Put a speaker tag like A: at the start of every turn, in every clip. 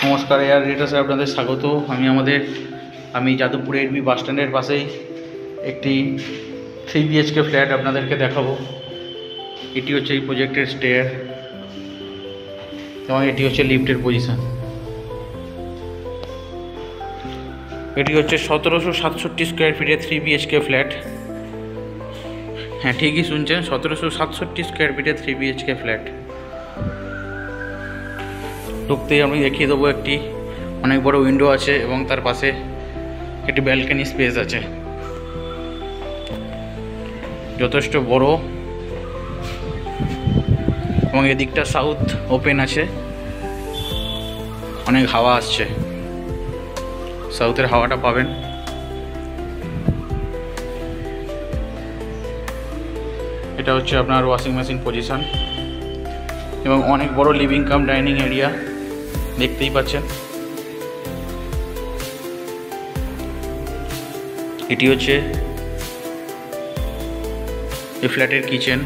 A: নমস্কার, এয়ার রিডার্সে আপনাদের স্বাগত। আমি যাদবপুর এডবি বাস স্ট্যান্ডের পাশেই একটি 3 BHK ফ্ল্যাট আপনাদেরকে দেখাবো। এটি হচ্ছে এই প্রজেক্টের স্টেয়ার এবং এটি হচ্ছে লিফটের পজিশন। এটি হচ্ছে 1767 স্কোয়ার ফিটের 3 BHK ফ্ল্যাট। হ্যাঁ, ঠিকই শুনছেন, 1767 স্কোয়ার ফিটের 3 BHK ফ্ল্যাট। ঢুকতেই আমি দেখিয়ে দেবো একটি অনেক বড় উইন্ডো আছে এবং তার পাশে একটি ব্যালকনি স্পেস আছে, যথেষ্ট বড়, এবং এদিকটা সাউথ ওপেন আছে, অনেক হাওয়া আসছে, সাউথের হাওয়াটা পাবেন। এটা হচ্ছে আপনার ওয়াশিং মেশিন পজিশন এবং অনেক বড় লিভিং কাম ডাইনিং এরিয়া দেখতেই পাচ্ছেন। এটি হচ্ছে এই ফ্ল্যাটের কিচেন,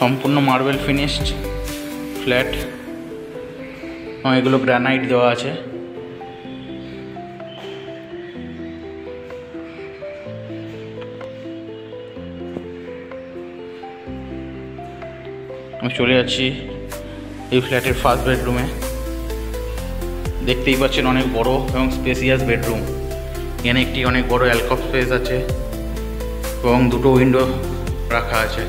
A: সম্পূর্ণ মার্বেল ফিনিশড ফ্ল্যাট এবং এগুলো গ্রানাইট দেওয়া আছে। আমি চলে যাচ্ছি এই ফ্ল্যাটের ফার্স্ট বেডরুমে। দেখতেই পাচ্ছেন অনেক বড় এবং স্পেসিয়াস বেডরুম। এখানে একটি অনেক বড় অ্যালকভ স্পেস আছে এবং দুটো উইন্ডো রাখা আছে,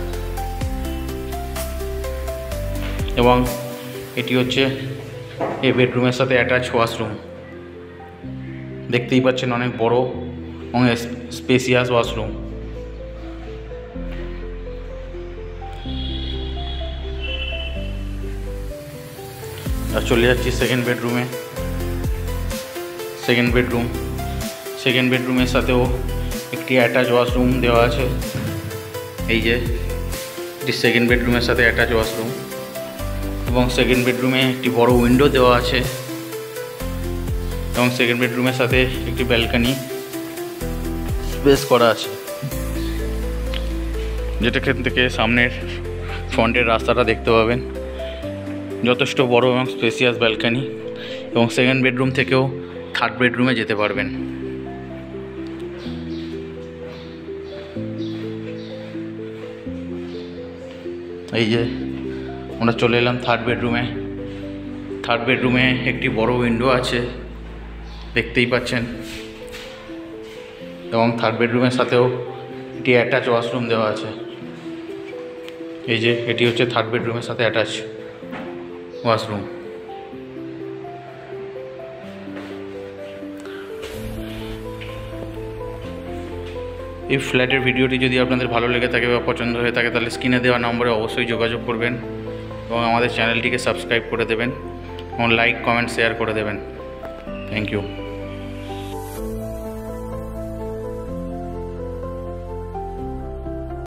A: এবং এটি হচ্ছে এই বেডরুমের সাথে অ্যাটাচ ওয়াশরুম। দেখতেই পাচ্ছেন অনেক বড় এবং স্পেসিয়াস ওয়াশরুম। আর চলে যাচ্ছি সেকেন্ড বেডরুমের সাথেও একটি অ্যাটাচ ওয়াশরুম দেওয়া আছে। এই যে এটি সেকেন্ড বেডরুমের সাথে অ্যাটাচ ওয়াশরুম, এবং সেকেন্ড বেডরুমে একটি বড় উইন্ডো দেওয়া আছে, এবং সেকেন্ড বেডরুমের সাথে একটি ব্যালকনি স্পেস করা আছে, যেটাখান থেকে সামনের ফ্রন্টের রাস্তাটা দেখতে পাবেন। যথেষ্ট বড় এবং স্পেসিয়াস ব্যালকনি, এবং সেকেন্ড বেডরুম থেকেও থার্ড বেডরুমে যেতে পারবেন। এই যে আমরা চলে এলাম থার্ড বেডরুমে একটি বড় উইন্ডো আছে, দেখতেই পাচ্ছেন, এবং থার্ড বেডরুমের সাথেও একটি অ্যাটাচ ওয়াশরুম দেওয়া আছে। এই যে এটি হচ্ছে থার্ড বেডরুমের সাথে অ্যাটাচ ওয়াশরুম। এই ফ্ল্যাটের ভিডিওটি যদি আপনাদের ভালো লেগে থাকে বা পছন্দ হয়ে থাকে, তাহলে স্ক্রিনে দেওয়া নম্বরে অবশ্যই যোগাযোগ করবেন এবং আমাদের চ্যানেলটিকে সাবস্ক্রাইব করে দেবেন এবং লাইক, কমেন্ট, শেয়ার করে দেবেন। Thank you.